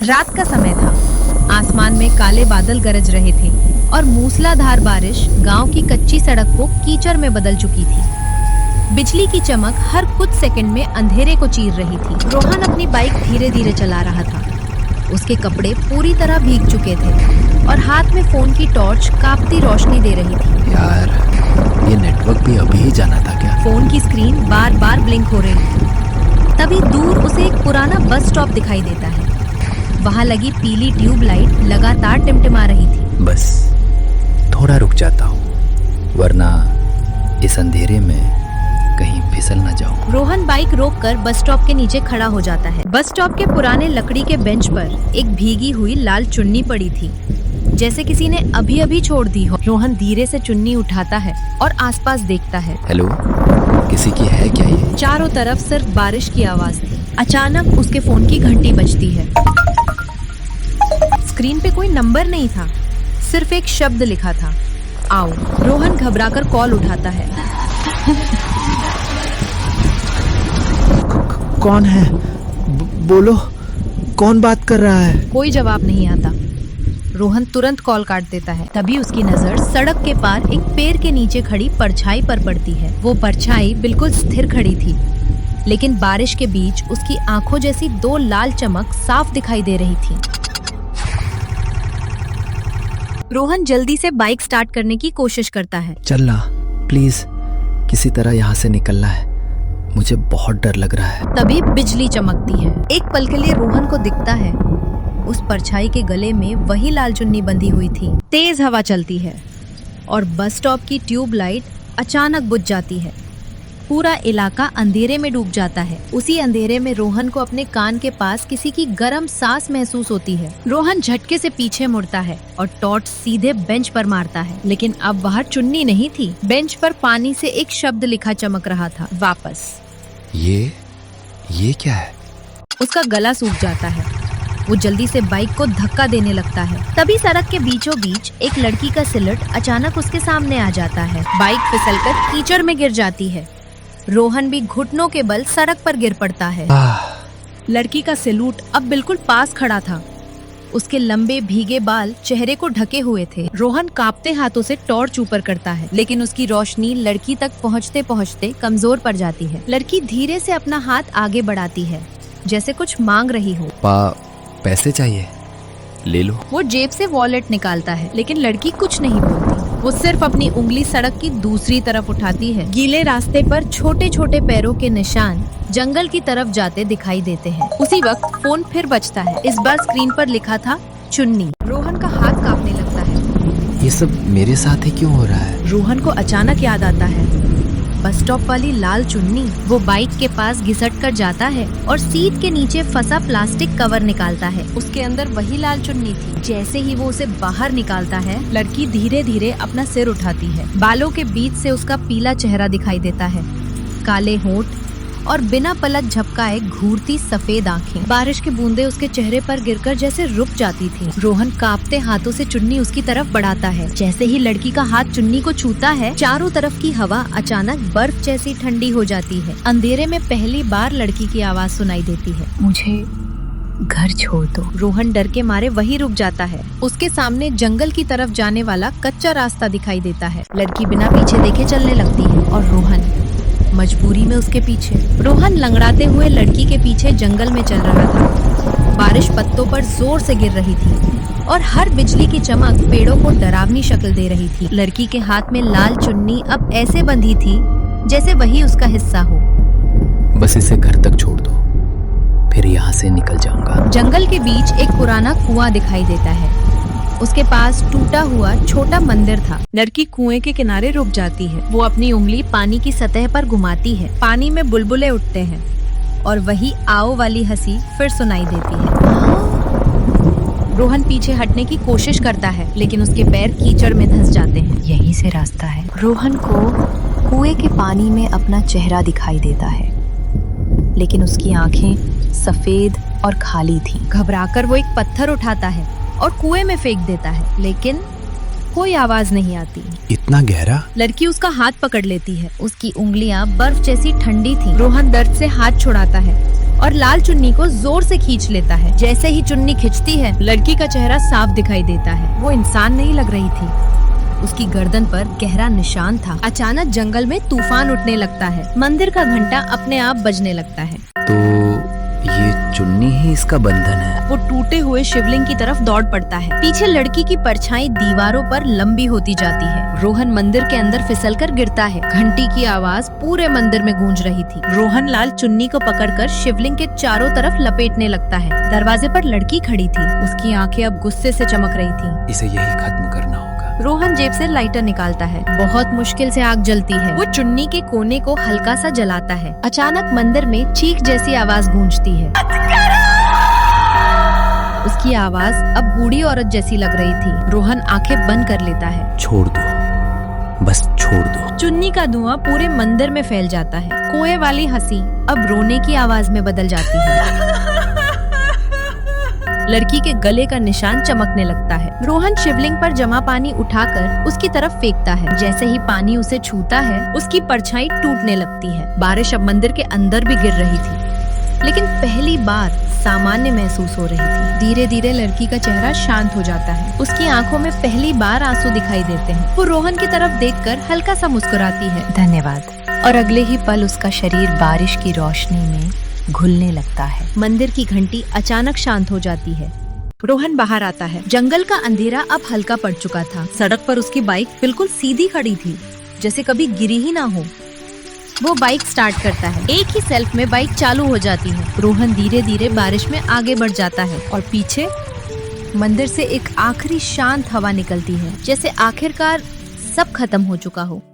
रात का समय था। आसमान में काले बादल गरज रहे थे और मूसलाधार बारिश गांव की कच्ची सड़क को कीचड़ में बदल चुकी थी। बिजली की चमक हर कुछ सेकंड में अंधेरे को चीर रही थी। रोहन अपनी बाइक धीरे धीरे चला रहा था। उसके कपड़े पूरी तरह भीग चुके थे और हाथ में फोन की टॉर्च कांपती रोशनी दे रही थी। यार, ये नेटवर्क भी अभी ही जाना था क्या? फोन की स्क्रीन बार बार ब्लिंक हो रही थी। तभी दूर उसे एक पुराना बस स्टॉप दिखाई देता है। वहाँ लगी पीली ट्यूब लाइट लगातार टिमटिमा रही थी। बस थोड़ा रुक जाता हूँ, वरना इस अंधेरे में कहीं फिसल न जाऊं। रोहन बाइक रोककर बस स्टॉप के नीचे खड़ा हो जाता है। बस स्टॉप के पुराने लकड़ी के बेंच पर एक भीगी हुई लाल चुन्नी पड़ी थी, जैसे किसी ने अभी अभी छोड़ दी हो। रोहन धीरे से चुन्नी उठाता है और आसपास देखता है। हेलो, किसी की है क्या ये? चारों तरफ सिर्फ बारिश की आवाज थी। अचानक उसके फोन की घंटी बजती है। स्क्रीन पे कोई नंबर नहीं था, सिर्फ एक शब्द लिखा था, आओ। रोहन घबराकर कॉल उठाता है। कौन है? बोलो, कौन बात कर रहा है? कोई जवाब नहीं आता। रोहन तुरंत कॉल काट देता है। तभी उसकी नजर सड़क के पार एक पेड़ के नीचे खड़ी परछाई पर पड़ती है। वो परछाई बिल्कुल स्थिर खड़ी थी, लेकिन बारिश के बीच उसकी आंखों जैसी दो लाल चमक साफ दिखाई दे रही थी। रोहन जल्दी से बाइक स्टार्ट करने की कोशिश करता है। चलना प्लीज, किसी तरह यहाँ से निकलना है, मुझे बहुत डर लग रहा है। तभी बिजली चमकती है। एक पल के लिए रोहन को दिखता है उस परछाई के गले में वही लाल चुन्नी बंधी हुई थी। तेज हवा चलती है और बस स्टॉप की ट्यूब लाइट अचानक बुझ जाती है। पूरा इलाका अंधेरे में डूब जाता है। उसी अंधेरे में रोहन को अपने कान के पास किसी की गर्म सांस महसूस होती है। रोहन झटके से पीछे मुड़ता है और टॉर्च सीधे बेंच पर मारता है, लेकिन अब वहाँ चुन्नी नहीं थी। बेंच पर पानी से एक शब्द लिखा चमक रहा था, वापस। ये क्या है? उसका गला सूख जाता है। वो जल्दी से बाइक को धक्का देने लगता है। तभी सड़क के बीचों बीच एक लड़की का सिलट अचानक उसके सामने आ जाता है। बाइक फिसलकर कीचड़ में गिर जाती है। रोहन भी घुटनों के बल सड़क पर गिर पड़ता है। लड़की का सिलूट अब बिल्कुल पास खड़ा था। उसके लंबे भीगे बाल चेहरे को ढके हुए थे। रोहन कांपते हाथों से टॉर्च ऊपर करता है, लेकिन उसकी रोशनी लड़की तक पहुंचते पहुंचते कमजोर पड़ जाती है। लड़की धीरे से अपना हाथ आगे बढ़ाती है, जैसे कुछ मांग रही हो। पैसे चाहिए, ले लो। वो जेब से वॉलेट निकालता है, लेकिन लड़की कुछ नहीं बोलती। वो सिर्फ अपनी उंगली सड़क की दूसरी तरफ उठाती है। गीले रास्ते पर छोटे छोटे पैरों के निशान जंगल की तरफ जाते दिखाई देते हैं। उसी वक्त फोन फिर बजता है। इस बार स्क्रीन पर लिखा था, चुन्नी। रोहन का हाथ कांपने लगता है। ये सब मेरे साथ ही क्यों हो रहा है? रोहन को अचानक याद आता है बस स्टॉप वाली लाल चुन्नी। वो बाइक के पास घिसट कर जाता है और सीट के नीचे फंसा प्लास्टिक कवर निकालता है। उसके अंदर वही लाल चुन्नी थी। जैसे ही वो उसे बाहर निकालता है, लड़की धीरे धीरे अपना सिर उठाती है। बालों के बीच से उसका पीला चेहरा दिखाई देता है, काले होंठ और बिना पलक झपकाए घूरती सफेद आंखें। बारिश की बूंदें उसके चेहरे पर गिरकर जैसे रुक जाती थी। रोहन कांपते हाथों से चुन्नी उसकी तरफ बढ़ाता है। जैसे ही लड़की का हाथ चुन्नी को छूता है, चारों तरफ की हवा अचानक बर्फ जैसी ठंडी हो जाती है। अंधेरे में पहली बार लड़की की आवाज सुनाई देती है, मुझे घर छोड़ दो। रोहन डर के मारे वहीं रुक जाता है। उसके सामने जंगल की तरफ जाने वाला कच्चा रास्ता दिखाई देता है। लड़की बिना पीछे देखे चलने लगती है और रोहन मजबूरी में उसके पीछे। रोहन लंगड़ाते हुए लड़की के पीछे जंगल में चल रहा था। बारिश पत्तों पर जोर से गिर रही थी और हर बिजली की चमक पेड़ों को डरावनी शक्ल दे रही थी। लड़की के हाथ में लाल चुन्नी अब ऐसे बंधी थी जैसे वही उसका हिस्सा हो। बस इसे घर तक छोड़ दो, फिर यहाँ से निकल जाऊंगा। जंगल के बीच एक पुराना कुआं दिखाई देता है। उसके पास टूटा हुआ छोटा मंदिर था। लड़की कुएं के किनारे रुक जाती है। वो अपनी उंगली पानी की सतह पर घुमाती है। पानी में बुलबुले उठते हैं और वही आओ वाली हंसी फिर सुनाई देती है। रोहन पीछे हटने की कोशिश करता है, लेकिन उसके पैर कीचड़ में धंस जाते हैं। यहीं से रास्ता है। रोहन को कुएं के पानी में अपना चेहरा दिखाई देता है, लेकिन उसकी आंखें सफेद और खाली थी। घबराकर वो एक पत्थर उठाता है और कुएं में फेंक देता है, लेकिन कोई आवाज नहीं आती। इतना गहरा? लड़की उसका हाथ पकड़ लेती है। उसकी उंगलियां बर्फ जैसी ठंडी थी। रोहन दर्द से हाथ छुड़ाता है और लाल चुन्नी को जोर से खींच लेता है। जैसे ही चुन्नी खिंचती है, लड़की का चेहरा साफ दिखाई देता है। वो इंसान नहीं लग रही थी। उसकी गर्दन पर गहरा निशान था। अचानक जंगल में तूफान उठने लगता है। मंदिर का घंटा अपने आप बजने लगता है। तो ये चुन्नी ही इसका बंधन है। वो टूटे हुए शिवलिंग की तरफ दौड़ पड़ता है। पीछे लड़की की परछाई दीवारों पर लंबी होती जाती है। रोहन मंदिर के अंदर फिसलकर गिरता है। घंटी की आवाज पूरे मंदिर में गूंज रही थी। रोहन लाल चुन्नी को पकड़कर शिवलिंग के चारों तरफ लपेटने लगता है। दरवाजे पर लड़की खड़ी थी। उसकी आंखें अब गुस्से से चमक रही थी। इसे यही खत्म करना होगा। रोहन जेब से लाइटर निकालता है। बहुत मुश्किल से आग जलती है। वो चुन्नी के कोने को हल्का सा जलाता है। अचानक मंदिर में चीख जैसी आवाज गूंजती है। उसकी आवाज अब बूढ़ी औरत जैसी लग रही थी। रोहन आंखें बंद कर लेता है। छोड़ दो, बस छोड़ दो। चुन्नी का धुआं पूरे मंदिर में फैल जाता है। कोए वाली हंसी अब रोने की आवाज में बदल जाती है। लड़की के गले का निशान चमकने लगता है। रोहन शिवलिंग पर जमा पानी उठाकर उसकी तरफ फेंकता है। जैसे ही पानी उसे छूता है, उसकी परछाई टूटने लगती है। बारिश अब मंदिर के अंदर भी गिर रही थी, लेकिन पहली बार सामान्य महसूस हो रही थी। धीरे धीरे लड़की का चेहरा शांत हो जाता है। उसकी आंखों में पहली बार आंसू दिखाई देते हैं। वो रोहन की तरफ देखकर हल्का सा मुस्कुराती है। धन्यवाद। और अगले ही पल उसका शरीर बारिश की रोशनी में घुलने लगता है। मंदिर की घंटी अचानक शांत हो जाती है। रोहन बाहर आता है। जंगल का अंधेरा अब हल्का पड़ चुका था। सड़क पर उसकी बाइक बिल्कुल सीधी खड़ी थी, जैसे कभी गिरी ही ना हो। वो बाइक स्टार्ट करता है। एक ही सेल्फ में बाइक चालू हो जाती है। रोहन धीरे धीरे बारिश में आगे बढ़ जाता है और पीछे मंदिर से एक आखिरी शांत हवा निकलती है, जैसे आखिरकार सब खत्म हो चुका हो।